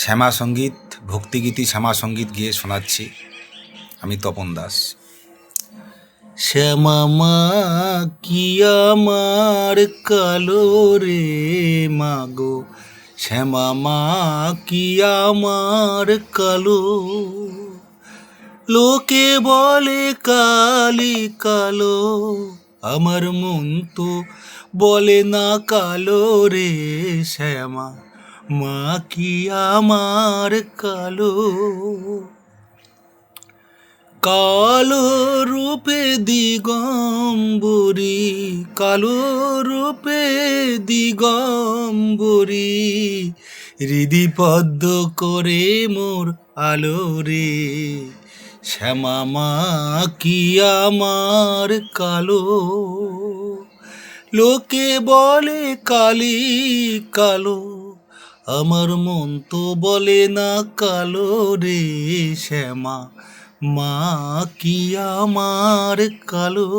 শ্যামা সঙ্গীত, ভক্তিগীতি শ্যামা সঙ্গীত গিয়ে শোনাচ্ছি। আমি তপন দাস। শ্যামা মা কি আমার কালো রে মাগো, শ্যামা মা কি আমার কালো। লোকে বলে কালি কালো, আমার মন তো বলে না কালো রে শ্যামা মা কি আমার কালো। কালো রূপে দিগম্বরী, কালো রূপে দিগম্বরী, হৃদি পদ্ম করে মোর আলো রে শ্যামা মা কি আমার কালো। লোকে বলে কালি কালো, আমার মন তো বলে না কালো রে শ্যামা মা কি আমার কালো।